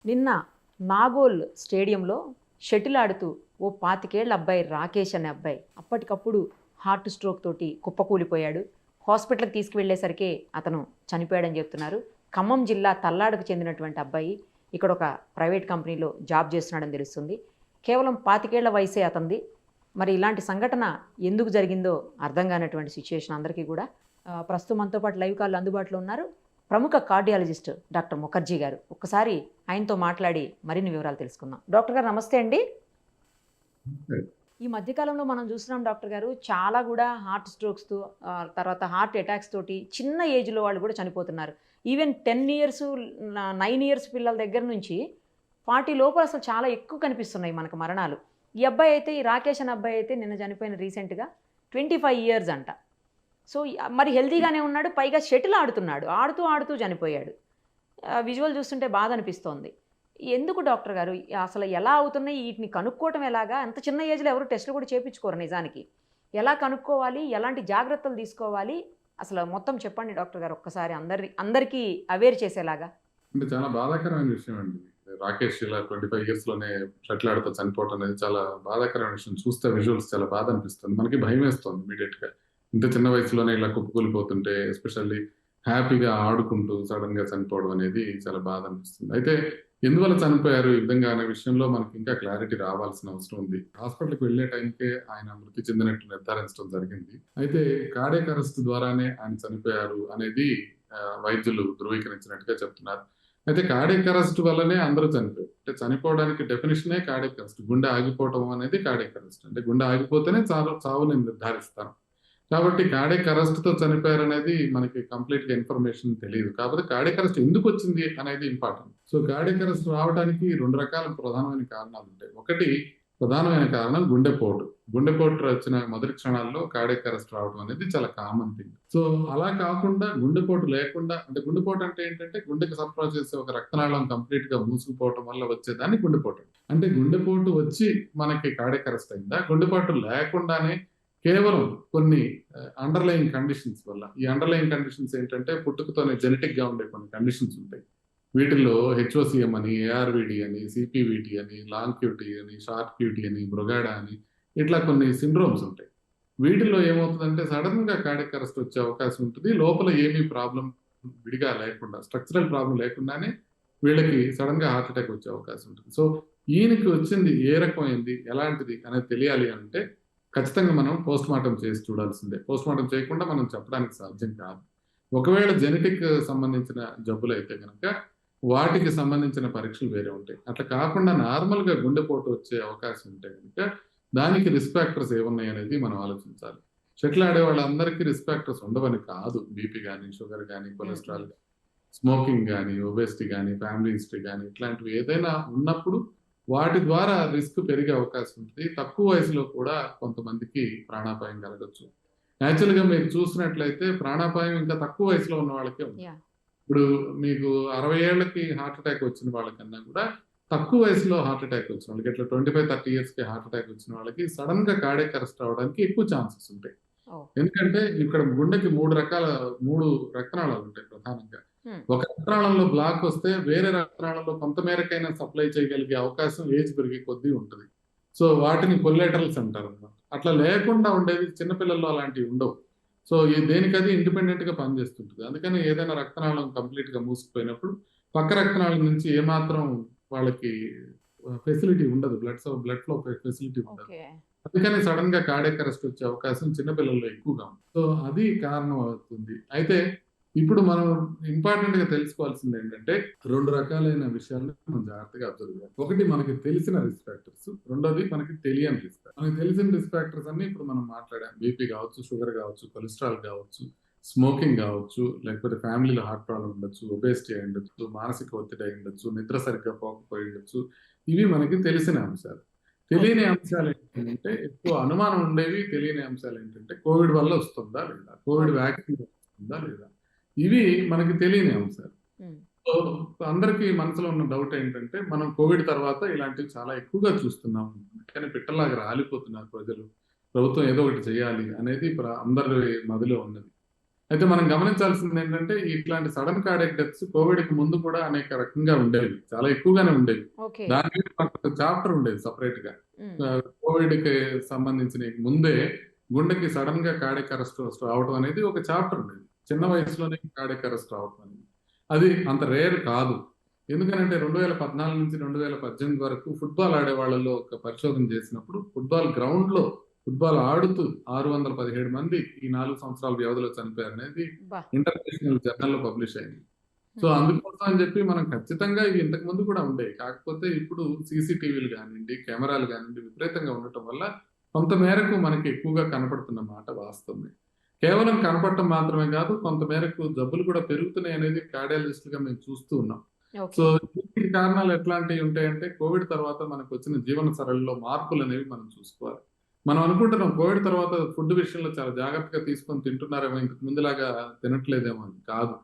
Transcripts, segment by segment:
నిన్న నాగోల్ స్టేడియంలో షటిల్ ఆడుతూ ఓ 25 అబ్బాయి రాకేష్ అనే అబ్బాయి అప్పటికప్పుడు హార్ట్ స్ట్రోక్ తోటి కుప్పకూలిపోయాడు. హాస్పిటల్కి తీసుకువెళ్ళేసరికి అతను చనిపోయాడని చెప్తున్నారు. ఖమ్మం జిల్లా తల్లాడుకు చెందినటువంటి అబ్బాయి ఇక్కడ ఒక ప్రైవేట్ కంపెనీలో జాబ్ చేస్తున్నాడని తెలుస్తుంది. కేవలం 25 వయసే అతనిది. మరి ఇలాంటి సంఘటన ఎందుకు జరిగిందో అర్థం కానటువంటి సిచ్యువేషన్ అందరికీ కూడా. ప్రస్తుతం మనతో పాటు లైవ్ కాల్ అందుబాటులో ఉన్నారు ప్రముఖ కార్డియాలజిస్ట్ డాక్టర్ ముఖర్జీ గారు. ఒక్కసారి ఆయనతో మాట్లాడి మరిన్ని వివరాలు తెలుసుకుందాం. డాక్టర్ గారు నమస్తే అండి. ఈ మధ్యకాలంలో మనం చూస్తున్నాం డాక్టర్ గారు, చాలా కూడా హార్ట్ స్ట్రోక్స్తో తర్వాత హార్ట్ అటాక్స్ తోటి చిన్న ఏజ్లో వాళ్ళు కూడా చనిపోతున్నారు. ఈవెన్ 10 ఇయర్స్ 9 ఇయర్స్ పిల్లల దగ్గర నుంచి 40 లోపల అసలు చాలా ఎక్కువ కనిపిస్తున్నాయి మనకు మరణాలు. ఈ అబ్బాయి అయితే, ఈ రాకేష్ అనే అబ్బాయి అయితే నిన్న చనిపోయిన రీసెంట్గా 25 ఇయర్స్ అంట. సో మరి హెల్తీగానే ఉన్నాడు, పైగా షటిల్ ఆడుతున్నాడు, ఆడుతూ ఆడుతూ చనిపోయాడు. విజువల్ చూస్తుంటే బాధ అనిపిస్తోంది. ఎందుకు డాక్టర్ గారు అసలు ఎలా అవుతున్నాయి, వీటిని కనుక్కోవటం ఎలాగా? అంత చిన్న ఏజ్లో ఎవరు టెస్టులు కూడా చేయించుకోరు నిజానికి. ఎలా కనుక్కోవాలి, ఎలాంటి జాగ్రత్తలు తీసుకోవాలి, అసలు మొత్తం చెప్పండి డాక్టర్ గారు ఒక్కసారి అందరికీ అవేర్ చేసేలాగా. అంటే చాలా బాధాకరమైన విషయం అండి. రాకేష్ ఇలా 25 ఇయర్స్ లోనే షటిల్ ఆడుతూ చనిపోవటం అనేది చాలా బాధాకరమైన విషయం. చూస్తే విజువల్స్ చాలా బాధ అనిపిస్తుంది, మనకి భయం వేస్తుంది ఇమీడియట్ గా. ఇంత చిన్న వయసులోనే ఇలా కుప్పకూలిపోతుంటే, ఎస్పెషల్లీ హ్యాపీగా ఆడుకుంటూ సడన్ గా చనిపోవడం అనేది చాలా బాధ అనిపిస్తుంది. అయితే ఎందువల్ల చనిపోయారు ఈ విధంగా అనే విషయంలో మనకి ఇంకా క్లారిటీ రావాల్సిన అవసరం ఉంది. హాస్పిటల్కి వెళ్లే టైంకే ఆయన మృతి చెందినట్టు నిర్ధారించడం జరిగింది. అయితే కార్డియాక్ అరెస్ట్ ద్వారానే ఆయన చనిపోయారు అనేది వైద్యులు ధృవీకరించినట్టుగా చెప్తున్నారు. అయితే కార్డియాక్ అరెస్ట్ వల్లనే అందరూ చనిపోయారు. అంటే చనిపోవడానికి డెఫినేషనే కార్డియాక్ అరెస్ట్. గుండె ఆగిపోవడం అనేది కార్డియాక్ అరెస్ట్. అంటే గుండె ఆగిపోతేనే చావుని నిర్ధారిస్తాను. కాబట్టి కార్డియాక్ అరెస్ట్ తో చనిపోయారనేది మనకి కంప్లీట్ గా ఇన్ఫర్మేషన్ తెలియదు. కాబట్టి కార్డియాక్ అరెస్ట్ ఎందుకు వచ్చింది అనేది ఇంపార్టెంట్. సో కార్డియాక్ అరెస్ట్ రావడానికి 2 రకాల ప్రధానమైన కారణాలు ఉంటాయి. ఒకటి ప్రధానమైన కారణం గుండెపోటు. గుండెపోటు వచ్చిన మొదటి క్షణాల్లో కార్డియాక్ అరెస్ట్ రావడం అనేది చాలా కామన్ థింగ్. సో అలా కాకుండా గుండెపోటు లేకుండా, అంటే గుండెపోటు అంటే ఏంటంటే గుండెకి సరఫరా చేసే ఒక రక్తనాళం కంప్లీట్ గా మూసుకుపోవడం వల్ల వచ్చేదాన్ని గుండెపోటు. అంటే గుండెపోటు వచ్చి మనకి కార్డియాక్ అరెస్ట్ అయిందా? గుండెపోటు లేకుండానే కేవలం కొన్ని అండర్లయింగ్ కండిషన్స్ వల్ల. ఈ అండర్లయింగ్ కండిషన్స్ ఏంటంటే పుట్టుకతోనే జెనెటిక్ గా ఉండే కొన్ని కండిషన్స్ ఉంటాయి. వీటిల్లో హెచ్ఓసిఎం అని, ఏఆర్విడి అని, సిపివిటి అని, లాంగ్ క్యూటీ అని, షార్ట్ క్యూటీ అని, బ్రొగాడా అని, ఇట్లా కొన్ని సిండ్రోమ్స్ ఉంటాయి. వీటిల్లో ఏమవుతుందంటే సడన్ గా కార్డియాక్ అరెస్ట్ వచ్చే అవకాశం ఉంటుంది. లోపల ఏమీ ప్రాబ్లం విడిగా లేకుండా, స్ట్రక్చరల్ ప్రాబ్లం లేకుండానే వీళ్ళకి సడన్ గా హార్ట్ అటాక్ వచ్చే అవకాశం ఉంటుంది. సో ఈయనకి వచ్చింది ఏ రకమైంది, ఎలాంటిది అనేది తెలియాలి అంటే ఖచ్చితంగా మనం పోస్ట్ మార్టం చేసి చూడాల్సిందే. పోస్ట్ మార్టం చేయకుండా మనం చెప్పడానికి సాధ్యం కాదు. ఒకవేళ జెనెటిక్ సంబంధించిన జబ్బులు అయితే కనుక వాటికి సంబంధించిన పరీక్షలు వేరే ఉంటాయి. అట్లా కాకుండా నార్మల్ గా గుండెపోటు వచ్చే అవకాశం ఉంటే కనుక దానికి రిస్క్ ఫ్యాక్టర్స్ ఏమున్నాయి అనేది మనం ఆలోచించాలి. షటిల్ ఆడే వాళ్ళందరికీ రిస్క్ ఫ్యాక్టర్స్ ఉండవని కాదు. బీపీ కానీ, షుగర్ కానీ, కొలెస్ట్రాల్ కానీ, స్మోకింగ్ కానీ, ఒబేసిటీ కానీ, ఫ్యామిలీ హిస్టరీ కానీ, ఇట్లాంటివి ఏదైనా ఉన్నప్పుడు వాటి ద్వారా రిస్క్ పెరిగే అవకాశం ఉంటుంది. తక్కువ వయసులో కూడా కొంతమందికి ప్రాణాపాయం కలగచ్చు. యాక్చువల్ గా మీరు చూసినట్లయితే ప్రాణాపాయం ఇంకా తక్కువ వయసులో ఉన్న వాళ్ళకే ఉంది. ఇప్పుడు మీకు 60 ఏళ్లకి హార్ట్ అటాక్ వచ్చిన వాళ్ళకన్నా కూడా తక్కువ వయసులో హార్ట్ అటాక్ వచ్చిన వాళ్ళకి, ఇట్లా 25-30 ఇయర్స్ కి హార్ట్ అటాక్ వచ్చిన వాళ్ళకి సడన్ గా కార్డియాక్ అరెస్ట్ అవడానికి ఎక్కువ ఛాన్సెస్ ఉంటాయి. ఎందుకంటే ఇక్కడ గుండెకి 3 రక్తనాళాలు ఉంటాయి ప్రధానంగా. ఒక రక్తనాళంలో బ్లాక్ వస్తే వేరే రక్తనాళంలో కొంత మేరకైనా సప్లై చేయగలిగే అవకాశం ఏజ్ పెరిగే కొద్దీ ఉంటుంది. సో వాటిని కొల్లేటరల్స్ అంటారు అన్నమాట. అట్లా లేకుండా ఉండేది చిన్నపిల్లల్లో అలాంటివి ఉండవు. సో ఈ దేనికది ఇండిపెండెంట్ గా పనిచేస్తుంటుంది. అందుకని ఏదైనా రక్తనాళం కంప్లీట్ గా మూసుకుపోయినప్పుడు పక్క రక్తనాళం నుంచి ఏమాత్రం వాళ్ళకి ఫెసిలిటీ ఉండదు, బ్లడ్ ఫ్లో ఫెసిలిటీ ఉండదు. అందుకని సడన్ గా కార్డియాక్ అరెస్ట్ వచ్చే అవకాశం చిన్నపిల్లల్లో ఎక్కువగా ఉంది. సో అది కారణం అవుతుంది. అయితే ఇప్పుడు మనం ఇంపార్టెంట్ గా తెలుసుకోవాల్సింది ఏంటంటే 2 రకాలైన విషయాలను మనం జాగ్రత్తగా అబ్జర్వ్ చేయాలి. ఒకటి మనకి తెలిసిన రిస్క్ ఫ్యాక్టర్స్, రెండోది మనకి తెలియని రిస్క్ ఫ్యాక్టర్స్. మనకి తెలిసిన రిస్క్ ఫ్యాక్టర్స్ అన్ని ఇప్పుడు మనం మాట్లాడాం. బీపీ కావచ్చు, షుగర్ కావచ్చు, కొలెస్ట్రాల్ కావచ్చు, స్మోకింగ్ కావచ్చు, లేకపోతే ఫ్యామిలీలో హార్ట్ ప్రాబ్లం ఉండొచ్చు, ఒబేసిటీ అయి ఉండొచ్చు, మానసిక ఒత్తిడి అయి ఉండొచ్చు, నిద్ర సరిగ్గా పోకపోయి ఉండొచ్చు. ఇవి మనకి తెలిసిన అంశాలు. తెలియని అంశాలు ఏంటంటే, ఎక్కువ అనుమానం ఉండేవి తెలియని అంశాలు ఏంటంటే కోవిడ్ వల్ల వస్తుందా లేదా, కోవిడ్ వ్యాక్సిన్ వస్తుందా లేదా, ఇవి మనకి తెలియని అంశాలు. సో అందరికీ మనసులో ఉన్న డౌట్ ఏంటంటే మనం కోవిడ్ తర్వాత ఇలాంటివి చాలా ఎక్కువగా చూస్తున్నాం, కానీ పిట్టలాగా రాలిపోతున్నారు ప్రజలు, ప్రభుత్వం ఏదో ఒకటి చేయాలి అనేది అందరి మదిలో ఉన్నది. అయితే మనం గమనించాల్సింది ఏంటంటే ఇట్లాంటి సడన్ కార్డియక్ డెత్స్ కోవిడ్‌కి ముందు కూడా అనేక రకంగా ఉండేవి. చాలా ఎక్కువగానే ఉండేవి. ఓకే. దాని మీద మనకు చాప్టర్ ఉండేది సెపరేట్‌గా. హ్మ్. కోవిడ్‌కి సంబంధించిన ముందే గుండెకి సడెన్‌గా కార్డియక్ అరెస్ట్ రావడం అనేది ఒక చాప్టర్ ఉండేది. చిన్న ఓకే. వయసులోనే కార్డియక్ అరెస్ట్ రావడం అనేది. అది అంత రేర్ కాదు. ఎందుకనంటే 2014 నుంచి 2018 వరకు ఫుట్బాల్ ఆడే వాళ్ళలో ఒక పరిశోధన చేసినప్పుడు ఫుట్బాల్ ఆడుతూ 617 మంది ఈ 4 సంవత్సరాల వ్యవధిలో చనిపోయారనేది బా! ఇంటర్నేషనల్ జర్నల్‌లో పబ్లిష్ అయింది. సో, హ్మ్. అందుకోసం అని చెప్పి మనం ఖచ్చితంగా ఇవి ఇంతకు ముందు కూడా ఉండేవి. కాకపోతే ఇప్పుడు సీసీటీవీలు గానియండి, కెమెరాలు గానియండి విపరీతంగా ఉండటం వల్ల కొంత మేరకు మనకి ఎక్కువగా కనపడుతున్న మాట వాస్తవమే. కేవలం కనపడటం మాత్రమే కాదు, కొంత మేరకు జబ్బులు కూడా పెరుగుతున్నాయనేది కార్డియాలజిస్ట్‌లుగా మేము చూస్తూ ఉన్నాం. So, okay. వీటికి కారణాలు ఎట్లాంటివి ఉంటాయంటే కోవిడ్ తర్వాత మనకొచ్చిన జీవన సరళిలో మార్పులనేవి మనం చూసుకోవాలి. మనం అనుకుంటున్నాం కోవిడ్ తర్వాత ఫుడ్ విషయంలో చాలా జాగ్రత్తగా తీసుకొని తింటున్నారేమో, ఇంతకు ముందులాగా తినట్లేదేమో అని. కాదు.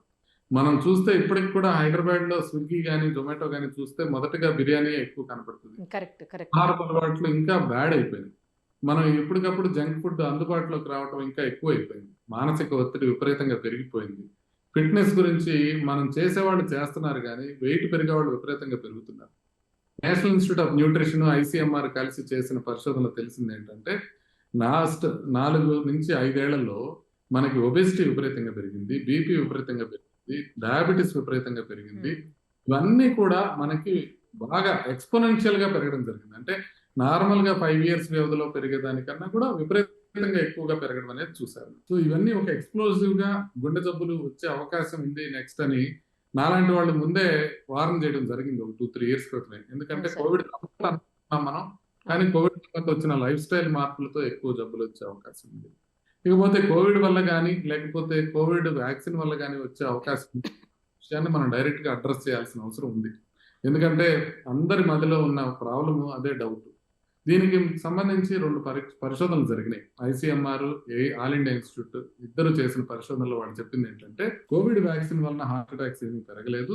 మనం చూస్తే ఇప్పటికి కూడా హైదరాబాద్‌లో స్విగ్గీ గాని, జొమాటో గాని చూస్తే మొదటగా బిర్యానీయే ఎక్కువ కనపడుతది. కరెక్ట్. కరెక్ట్. ఆహారపు అలవాట్లు ఇంకా బ్యాడ్ అయిపోయినాయి. మనం ఎప్పటికప్పుడు జంక్ ఫుడ్ అందుబాటులోకి రావటం ఇంకా ఎక్కువైపోయింది. మానసిక ఒత్తిడి విపరీతంగా పెరిగిపోయింది. ఫిట్‌నెస్ గురించి మనం చేసేవాళ్ళు చేస్తున్నారు గానీ, వెయిట్ పెరిగేవాళ్ళు విపరీతంగా పెరుగుతున్నారు. National Institute of Nutrition, ICMR కలిసి చేసిన పరిశోధనలో తెలిసిందేంటంటే, లాస్ట్ 4-5 ఏళ్లలో మనకి ఒబెసిటీ విపరీతంగా పెరిగింది. బీపీ విపరీతంగా పెరిగింది. డయాబెటిస్ విపరీతంగా పెరిగింది. హ్మ్. ఇవన్నీ కూడా మనకి బాగా ఎక్స్‌పోనెన్షియల్‌గా పెరగడం జరిగింది. అంటే నార్మల్‌గా 5 ఇయర్స్ వ్యవధిలో పెరిగేదానికన్నా కూడా విపరీతంగా ఎక్కువగా పెరగడం అనేది చూసారు. సో, ఇవన్నీ ఒక ఎక్స్‌ప్లోజివ్‌గా గుండె జబ్బులు వచ్చే అవకాశం ఉంది నెక్స్ట్ అని నాలాంటి వాళ్ళు ముందే వార్న్ చేయడం జరిగింది. ఒక 2, 3 ఇయర్స్ క్రితమే. ఎందుకంటే అవును సార్. కోవిడ్ తర్వాత అనుకున్నాం మనం. కానీ అవును. కోవిడ్ తర్వాత వచ్చిన లైఫ్ స్టైల్ మార్పులతో ఎక్కువ జబ్బులొచ్చే అవకాశం ఉంది. ఇకపోతే కోవిడ్ వల్ల గాని, లేకపోతే కోవిడ్ వ్యాక్సిన్ వల్ల గాని వచ్చే అవకాశం ఉన్న విషయాన్ని మనం డైరెక్ట్‌గా అడ్రెస్ చేయాల్సిన అవసరం ఉంది. ఎందుకంటే అందరి మదిలో ఉన్న ప్రాబ్లమ్ అదే డౌట్. దీనికి సంబంధించి 2 పరిశోధనలు జరిగినాయి. ఐసీఎంఆర్, ఆల్ ఇండియా ఇన్‌స్టిట్యూట్ ఇద్దరు చేసిన పరిశోధనలో వాళ్ళు చెప్పిందేంటంటే, కోవిడ్ వ్యాక్సిన్ వలన హార్ట్ అటాక్స్ ఏమీ పెరగలేదు.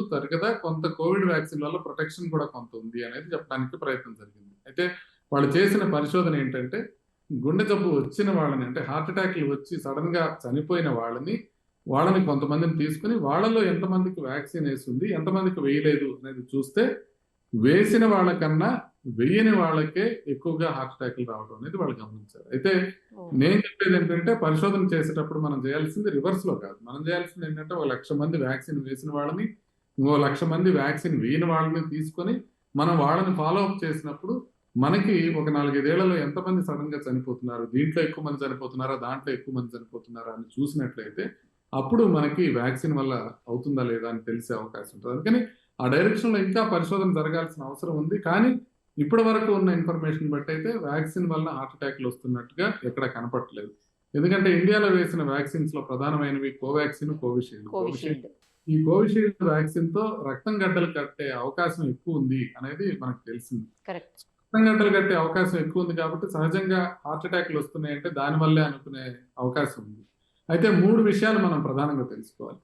కొంత కోవిడ్ వ్యాక్సిన్ వల్ల ప్రొటెక్షన్ కూడా కొంత ఉంది అనేది చెప్పడానికి ప్రయత్నం జరిగింది. అయితే వాళ్ళు చేసిన పరిశోధన ఏంటంటే, గుండె జబ్బు వచ్చిన వాళ్ళని అంటే హార్ట్ అటాక్‌లు వచ్చి సడెన్‌గా చనిపోయిన వాళ్ళని కొంతమందిని తీసుకొని వాళ్ళలో ఎంతమందికి వ్యాక్సిన్ ఏసుంది, ఎంతమందికి వేయలేదు అనేది చూస్తే వేసిన వాళ్ళకన్నా వెయ్యని వాళ్ళకే ఎక్కువగా హార్ట్ అటాక్‌లు రావడం అనేది వాళ్ళు గమనించారు. అయితే ఓహ్! నేను చెప్పేదేంటంటే పరిశోధన చేసేటప్పుడు మనం చేయాల్సింది రివర్స్‌లో కాదు. మనం చేయాల్సింది ఏంటంటే ఒక 1,00,000 మంది వ్యాక్సిన్ వేసిన వాళ్ళని, ఇంకో 1,00,000 మంది వ్యాక్సిన్ వేయని వాళ్ళని తీసుకొని మనం వాళ్ళని ఫాలో అప్ చేసినప్పుడు మనకి ఒక 4, 5 ఏళ్లలో ఎంతమంది సడెన్‌గా చనిపోతున్నారు, దీంట్లో ఎక్కువ మంది చనిపోతున్నారా, దాంట్లో ఎక్కువ మంది చనిపోతున్నారా అని చూసినట్లయితే అప్పుడు మనకి వ్యాక్సిన్ వల్ల అవుతుందా లేదా అని తెలిసే అవకాశం ఉంటది. అందుకని ఆ డైరెక్షన్‌లో ఇంకా పరిశోధన జరగాల్సిన అవసరం ఉంది. కానీ ఇప్పటి వరకు ఉన్న ఇన్ఫర్మేషన్ బట్టయితే వ్యాక్సిన్ వల్ల హార్ట్ అటాక్‌లు వస్తున్నట్టుగా ఎక్కడ కనపడట్లేదు. ఎందుకంటే ఇండియాలో వేసిన వ్యాక్సిన్స్‌లో ప్రధానమైనవి కోవాక్సిన్, కోవిషీల్డ్. కోవిషీల్డ్. ఈ కోవిషీల్డ్ వ్యాక్సిన్‌తో రక్తం గడ్డలు కట్టే అవకాశం ఎక్కువుంది అనేది మనకు తెలిసింది. కరెక్ట్. రక్తం గడ్డలు కట్టే అవకాశం ఎక్కువుంది కాబట్టి సహజంగా హార్ట్ అటాక్‌లు వస్తున్నాయంటే దాని వల్లే అనుకునే అవకాశం ఉంది. అయితే 3 విషయాలు మనం ప్రధానంగా తెలుసుకోవాలి.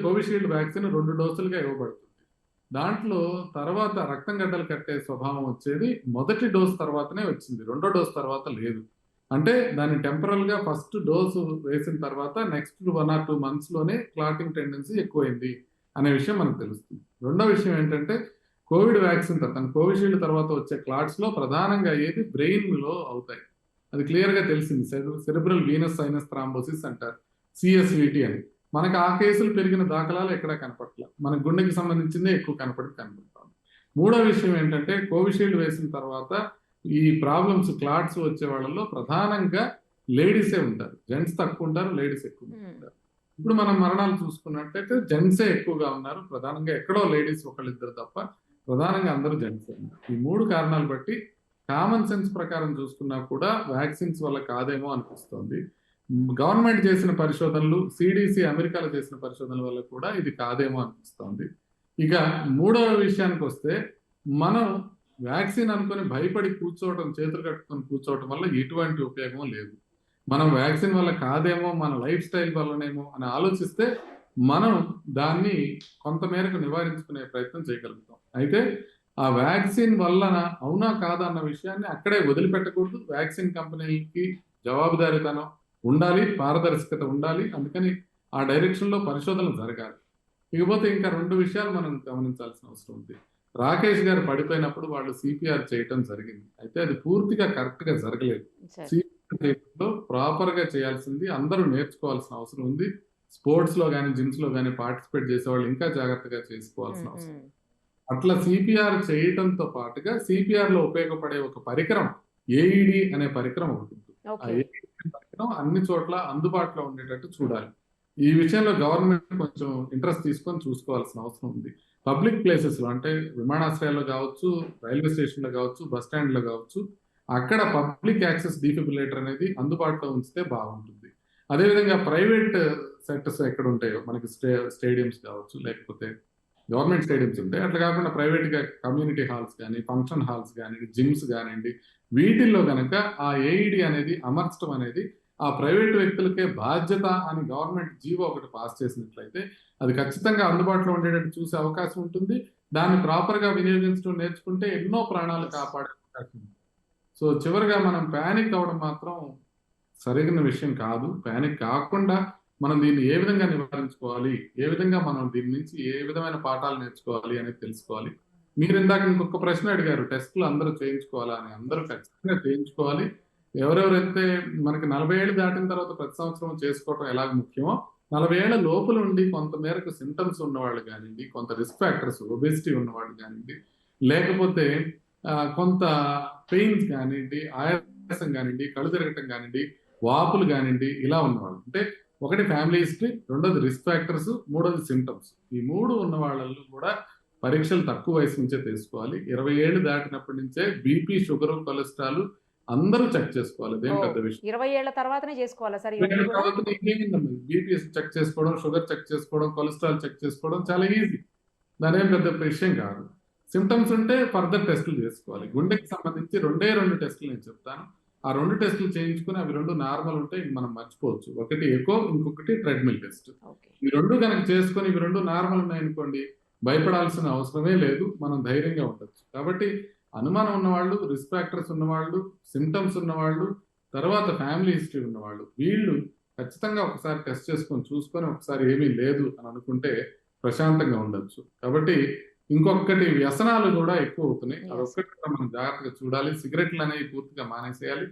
కోవిషీల్డ్ వ్యాక్సిన్ 2 డోసులుగా ఇవ్వబడుతుంది. దాంట్లో తర్వాత రక్తం గడ్డలు కట్టే స్వభావం వచ్చేది మొదటి డోస్ తర్వాతనే వచ్చింది. రెండో డోస్ తర్వాత లేదు. అంటే దాన్ని టెంపరల్‌గా ఫస్ట్ డోసు వేసిన తర్వాత నెక్స్ట్ 1 ఆర్ 2 మంత్స్‌లోనే క్లాటింగ్ టెండెన్సీ ఎక్కువైంది అనే విషయం మనకు తెలుస్తుంది. రెండో విషయం ఏంటంటే కోవిడ్ వ్యాక్సిన్ తర్వాత కోవిషీల్డ్ తర్వాత వచ్చే క్లాట్స్‌లో ప్రధానంగా అయ్యేది బ్రెయిన్‌లో అవుతాయి. అది క్లియర్‌గా తెలిసింది. సెరెబ్రల్ వీనస్ సైనస్ థ్రాంబోసిస్ అంటారు. సీఎస్‌విటి అని. మనకు ఆ కేసులు పెరిగిన దాఖలాలు ఎక్కడా కనపట్ల. మన గుండెకి సంబంధించిందే ఎక్కువ కనపడుతోంది. మూడో విషయం ఏంటంటే కోవిషీల్డ్ వేసిన తర్వాత ఈ ప్రాబ్లమ్స్ క్లాట్స్ వచ్చే వాళ్ళలో ప్రధానంగా లేడీసే ఉంటారు. జెంట్స్ తక్కువ ఉంటారు. లేడీస్ ఎక్కువ హ్మ్. ఉంటారు. ఇప్పుడు మనం మరణాలు చూసుకున్నట్టయితే జెంట్సే ఎక్కువగా ఉన్నారు. ప్రధానంగా ఎక్కడో లేడీస్ ఒకళ్ళిద్దరు తప్ప ప్రధానంగా అందరూ జెంట్సే ఉన్నారు. ఈ 3 కారణాలు బట్టి కామన్ సెన్స్ ప్రకారం చూసుకున్నా కూడా వ్యాక్సిన్స్ వల్ల కాదేమో అనిపిస్తోంది. గవర్నమెంట్ చేసిన పరిశోధనలు, సీడీసీ అమెరికాలో చేసిన పరిశోధనల వల్ల కూడా ఇది కాదేమో అనిపిస్తోంది. ఇక మూడవ విషయానికొస్తే, మనం వ్యాక్సిన్ అనుకుని భయపడి కూర్చోవటం, చేతులు కట్టుకొని కూర్చోవటం వల్ల ఎటువంటి ఉపయోగం లేదు. మనం వ్యాక్సిన్ వల్ల కాదేమో, మన లైఫ్ స్టైల్ వల్లనేమో అని ఆలోచిస్తే, మనం దాన్ని కొంత మేరకు నివారించుకునే ప్రయత్నం చేయగలుగుతాం. అయితే ఆ వ్యాక్సిన్ వల్లన అవునా? కాదా? అన్న విషయాన్ని అక్కడే వదిలిపెట్టకూడదు. వ్యాక్సిన్ కంపెనీలకి జవాబుదారీతనం ఉండాలి, పారదర్శకత ఉండాలి. అందుకని ఆ డైరెక్షన్‌లో పరిశోధనలు జరగాలి. ఇకపోతే ఇంకా 2 విషయాలు మనం గమనించాల్సిన అవసరం ఉంది. రాకేష్ గారు పడిపోయినప్పుడు వాళ్ళు సీపీఆర్ చేయటం జరిగింది. అయితే అది పూర్తిగా కరెక్ట్‌గా జరగలేదు. సరే. సీపీఆర్ చేయడంలో ప్రాపర్‌గా చేయాల్సింది అందరూ నేర్చుకోవాల్సిన అవసరం ఉంది. స్పోర్ట్స్‌లో గాని, జిమ్స్‌లో గాని పార్టిసిపేట్ చేసేవాళ్ళు ఇంకా జాగ్రత్తగా చేసుకోవాల్సిన ఉమ్, అవసరం. ఉమ్. అట్లా సీపీఆర్ చేయటంతో పాటుగా సిపిఆర్‌లో ఉపయోగపడే ఒక పరికరం ఏఈడీ అనే పరికరం ఒకటి ఉంటుంది. ఆ ఓకే. ఏఈడీ పరికరం అన్ని చోట్ల అందుబాటులో ఉండేటట్టు చూడాలి. ఈ విషయంలో గవర్నమెంట్ కొంచెం ఇంట్రెస్ట్ తీసుకొని చూసుకోవాల్సిన అవసరం ఉంది. పబ్లిక్ ప్లేసెస్‌లో అంటే విమానాశ్రయాల్లో కావచ్చు, రైల్వే స్టేషన్‌లో కావచ్చు, బస్ స్టాండ్‌లో కావచ్చు, అక్కడ పబ్లిక్ యాక్సెస్ డిఫిబ్రిలేటర్ అనేది అందుబాటులో ఉంచితే బాగుంటుంది. అదేవిధంగా ప్రైవేట్ సెక్టర్స్ ఎక్కడ ఉంటాయో మనకి స్టేడియంస్ కావచ్చు, లేకపోతే గవర్నమెంట్ స్టేడియంస్ ఉంటాయి. అట్లా కాకుండా ప్రైవేట్‌గా కమ్యూనిటీ హాల్స్ గాని, ఫంక్షన్ హాల్స్ గాని, జిమ్స్ గానియండి, వీటిల్లో గనక ఆ ఏఈడీ అనేది అమర్చడం అనేది ఆ ప్రైవేట్ వ్యక్తులకే బాధ్యత అని గవర్నమెంట్ జీవో ఒకటి పాస్ చేసినట్లయితే అది ఖచ్చితంగా అందుబాటులో ఉండేటట్టు చూసే అవకాశం ఉంటుంది. దాన్ని ప్రాపర్‌గా వినియోగించడం నేర్చుకుంటే ఎన్నో ప్రాణాలు ఎస్. కాపాడే అవకాశం ఉంది. సో, చివరగా మనం పానిక్ అవ్వడం మాత్రం సరైన విషయం కాదు. పానిక్ కాకుండా మనం దీన్ని ఏ విధంగా నివారించుకోవాలి? ఏ విధంగా మనం దీని నుంచి ఏ విధమైన పాఠాలు నేర్చుకోవాలి అనేది తెలుసుకోవాలి. మీరిందాక ఇంకొక ప్రశ్న అడిగారు. టెస్ట్‌లు అందరూ చేయించుకోవాలా అని. అందరూ ఎస్. ఖచ్చితంగా చేయించుకోవాలి. ఎవరెవరైతే మనకి 40 ఏళ్ళు దాటిన తర్వాత ప్రతి సంవత్సరం చేసుకోవటం ఎలాగ ముఖ్యమో, 40 ఏళ్ల లోపల ఉండి కొంత మేరకు సింప్టమ్స్ ఉన్నవాళ్ళు గానియండి, కొంత రిస్క్ ఫ్యాక్టర్స్ ఒబెసిటీ ఉన్నవాళ్ళు గానియండి, లేకపోతే కొంత పెయిన్స్ గానియండి, ఆయాసం గానియండి, కళ్ళు తిరగటం గానియండి, వాపులు గానియండి, ఇలా ఉన్నవాళ్ళు. అంటే ఒకటి ఫ్యామిలీ హిస్టరీ, రెండోది రిస్క్ ఫ్యాక్టర్స్, మూడోది సింప్టమ్స్. ఈ 3 ఉన్న వాళ్ళలో కూడా పరీక్షలు తక్కువ వయసు నుంచే తీసుకోవాలి. 20 ఏళ్ళు దాటినప్పటి నుంచే బీపీ, షుగర్, కొలెస్ట్రాల్ అందరూ చెక్ చేసుకోవాలి. అదేం ఓ, పెద్ద విషయం. 20 ఏళ్ల తర్వాతనే చేసుకోవాలా సార్ 20 ఇవన్నీ ఏళ్ళ కూడా? తర్వాత ఇంకేముందండి. బీపీ చెక్ చేసుకోవడం, షుగర్ చెక్ చేసుకోవడం, కొలెస్ట్రాల్ చెక్ చేసుకోవడం చాలా ఈజీ. దానేం పెద్ద విషయం కాదు. సింప్టమ్స్ ఉంటే ఫర్దర్ టెస్టులు చేసుకోవాలి. గుండెకి సంబంధించి 2 టెస్టులు నేను చెప్తాను. ఆ 2 టెస్టులు చేయించుకొని అవి 2 నార్మల్ ఉంటే ఇంక మనం మర్చిపోవచ్చు. ఒకటి ఎకో, ఇంకొకటి ట్రెడ్‌మిల్ టెస్ట్. ఓకే. ఈ 2 గనక చేసుకొని ఇవి 2 నార్మల్ ఉన్నాయనుకోండి, భయపడాల్సిన అవసరమే లేదు. మనం ధైర్యంగా ఉండొచ్చు. కాబట్టి అనుమానం ఉన్నవాళ్ళు, రిస్క్ ఫ్యాక్టర్స్ ఉన్నవాళ్ళు, సింప్టమ్స్ ఉన్నవాళ్ళు, తర్వాత ఫ్యామిలీ హిస్టరీ ఉన్నవాళ్ళు, వీళ్ళు ఖచ్చితంగా ఒకసారి టెస్ట్ చేసుకొని చూసుకొని ఒకసారి ఏమీ లేదు అని అనుకుంటే ప్రశాంతంగా ఉండొచ్చు. కాబట్టి ఇంకొకటి వ్యసనాలు గూడా ఎక్కువవుతున్నాయి. యెస్. అదొక్కటి కూడా మనం జాగ్రత్తగా చూడాలి. సిగరెట్‌లనేవి పూర్తిగా మానేసేయాలి.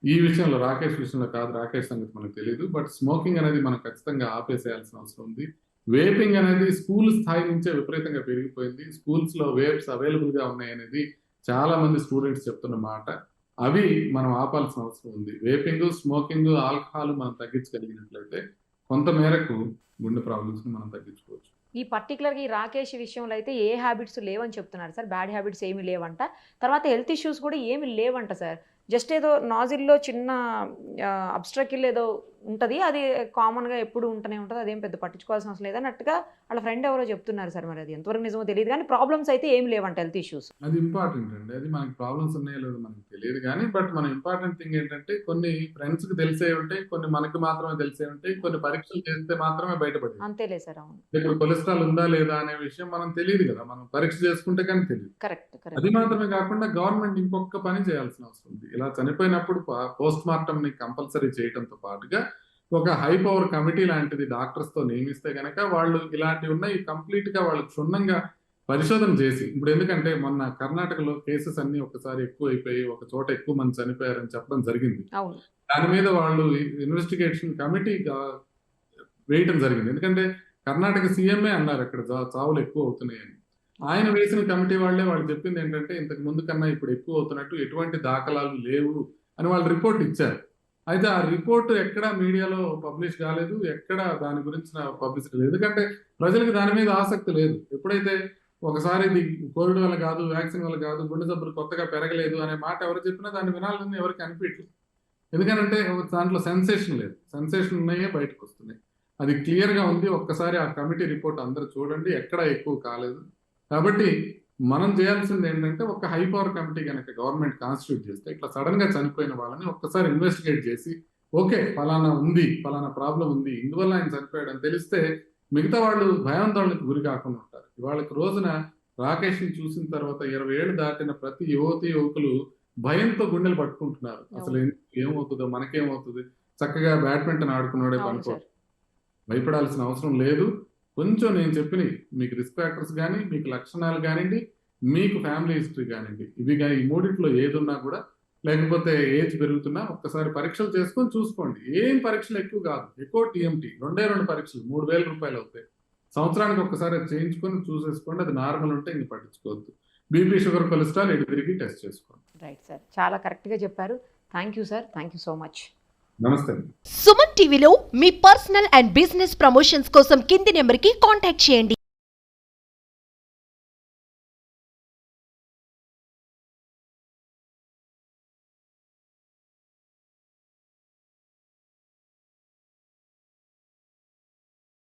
ఈ విషయంలో రాకేష్ విషయంలో కాదు. రాకేష్ సంగతి మనకు తెలీదు. బట్ స్మోకింగ్ అనేది మనం ఖచ్చితంగా ఆపేసేయాల్సిన అవసరం ఉంది. వేపింగ్ అనేది స్కూల్ స్థాయి నుంచే విపరీతంగా పెరిగిపోయింది. స్కూల్స్‌లో వేప్స్ అవైలబుల్‌గా ఉన్నాయనేది చాలా మంది స్టూడెంట్స్ చెప్తున్న మాట. అవి మనం ఆపాల్సిన అవసరం ఉంది. వేపింగు, స్మోకింగు, ఆల్కహాల్ మనం తగ్గించగలిగినట్లయితే కొంత మేరకు గుండె ప్రాబ్లమ్స్‌ని మనం తగ్గించుకోవచ్చు. ఈ పర్టిక్యులర్‌గా ఈ రాకేష్ విషయంలో అయితే ఏ హ్యాబిట్స్ లేవని చెప్తున్నారు సార్. బ్యాడ్ హ్యాబిట్స్ ఏమీ లేవంట. తర్వాత హెల్త్ ఇష్యూస్ కూడా ఏమి లేవంట సార్. జస్ట్ ఏదో నాజిల్‌లో చిన్న అబ్స్ట్రకిల్ ఏదో ఉంటది. అది కామన్‌గా ఎప్పుడు ఉంటూనే ఉంటది. అదేం పెద్ద పట్టించుకోవాల్సిన అవసరం లేదన్నట్టుగా వాళ్ళ ఫ్రెండ్ ఎవరో చెప్తున్నారు సార్. మరి అది ఎంతవరకు నిజమో తెలీదు గానీ ప్రాబ్లమ్స్ అయితే ఏమి లేవంట హెల్త్ ఇష్యూస్. అది ఇంపార్టెంట్ అండి. అది మనకి ప్రాబ్లమ్స్ ఉన్నాయో లేదో మనకు తెలియదు గానీ, బట్ మన ఇంపార్టెంట్ థింగ్ ఏంటంటే కొన్ని ఫ్రెండ్స్‌కి తెలిసేవి ఉంటాయి. కొన్ని మనకు మాత్రమే తెలిసేవి ఉంటాయి. కొన్ని పరీక్షలు చేస్తే మాత్రమే బయటపడేవి. అంతేలే సార్. అవును. ఇప్పుడు కొలెస్ట్రాల్ ఉందా లేదా అనే విషయం మనం తెలీదు గదా! మనం పరీక్ష చేసుకుంటే కానీ తెలీదు. కరెక్ట్. అది కరెక్ట్. మాత్రమే కాకుండా గవర్నమెంట్ ఇంకొక పని చేయాల్సిన అవసరం ఉంది. ఇలా చనిపోయినప్పుడు పోస్ట్ మార్టంని కంపల్సరీ చేయటంతో పాటుగా ఒక హై పవర్ కమిటీ లాంటిది డాక్టర్స్‌తో నియమిస్తే గనక వాళ్ళు ఇలాంటివి ఉన్నాయి కంప్లీట్‌గా వాళ్ళు క్షుణ్ణంగా పరిశోధన చేసి ఇప్పుడు ఎందుకంటే మొన్న కర్ణాటకలో కేసెస్ అన్నీ ఒకసారి ఎక్కువైపోయి ఒక చోట ఎక్కువ మంది చనిపోయారని చెప్పడం జరిగింది. అవును. దాని మీద వాళ్ళు ఇన్వెస్టిగేషన్ కమిటీ వేయటం జరిగింది. ఎందుకంటే కర్ణాటక సీఎంఏ అన్నారు అక్కడ చావులు ఎక్కువ అవుతున్నాయని. ఆయన వేసిన కమిటీ వాళ్ళు చెప్పింది ఏంటంటే ఇంతకు ముందు కన్నా ఇప్పుడు ఎక్కువ అవుతున్నట్టు ఎటువంటి దాఖలాలు లేవు అని వాళ్ళు రిపోర్ట్ ఇచ్చారు. అయితే ఆ రిపోర్ట్ ఎక్కడ మీడియాలో పబ్లిష్ కాలేదు. ఎక్కడ దాని గురించిన పబ్లిసిటీ లేదు. ఎందుకంటే ప్రజలకు దాని మీద ఆసక్తి లేదు. ఎప్పుడైతే ఒకసారి ఇది కోవిడ్ వల్ల కాదు, వ్యాక్సిన్ వల్ల కాదు, గుండె జబ్బులు కొత్తగా పెరగలేదు అనే మాట ఎవరు చెప్పినా దాన్ని వినాలని ఎవరికి అనిపించలేదు. ఎందుకనంటే దాంట్లో సెన్సేషన్ లేదు. సెన్సేషన్ ఉన్నాయే బయటకు వస్తున్నాయి. అది క్లియర్‌గా ఉంది. ఒక్కసారి ఆ కమిటీ రిపోర్ట్ అందరూ చూడండి. ఎక్కడ ఎక్కువ కాలేదు. కాబట్టి మనం చేయాల్సింది ఏంటంటే ఒక హై పవర్ కమిటీ గనక గవర్నమెంట్ కాన్స్టిట్యూట్ చేస్తే ఇట్లా సడెన్‌గా చనిపోయిన వాళ్ళని ఒక్కసారి ఇన్వెస్టిగేట్ చేసి ఓకే. పలానా ఉంది. పలానా ప్రాబ్లమ్ ఉంది. ఇందువల్ల ఆయన చనిపోయాడని తెలిస్తే మిగతా వాళ్ళు భయాందోళనకు గురి కాకుండా ఉంటారు. ఇవాళకి రోజున రాకేష్‌ని చూసిన తర్వాత 20 ఏళ్ళు దాటిన ప్రతి యువతీ, యువకులు భయంతో గుండెలు పట్టుకుంటున్నారు. అసలు ఏమవుతదో? మనకేమవుతది? చక్కగా బ్యాడ్మింటన్ ఆడుకున్నాడే అవును పనుకో. సార్. భయపడాల్సిన అవసరం లేదు. కొంచెం నేను చెప్పినయి మీకు రిస్క్ ఫ్యాక్టర్స్ గాని, మీకు లక్షణాలు గానియండి, మీకు ఫ్యామిలీ హిస్టరీ గానియండి, ఇవి గాని ఈ మూడిట్లో ఏదున్నా కూడా, లేకపోతే ఏజ్ పెరుగుతున్నా ఒక్కసారి పరీక్షలు చేసుకొని చూసుకోండి. ఏం పరీక్షలు ఎక్కువ కాదు. ఎకో, టీఎంటీ 2 పరీక్షలు రూ. 3000 అవుతాయి. సంవత్సరానికి ఒక్కసారి అది చేయించుకొని చూసేసుకోండి. అది నార్మల్ ఉంటే ఇంక పట్టించుకోవద్దు. బీపీ, షుగర్, కొలెస్ట్రాల్ ఇటు తిరిగి టెస్ట్ చేసుకోండి. Right sir. చాలా కరెక్ట్గా చెప్పారు. Thank you sir. Thank you so much. నమస్తే అండి. సుమన్ టీవీలో మీ పర్సనల్ అండ్ బిజినెస్ ప్రమోషన్స్ కోసం కింది నెంబర్కి కాంటాక్ట్ చేయండి.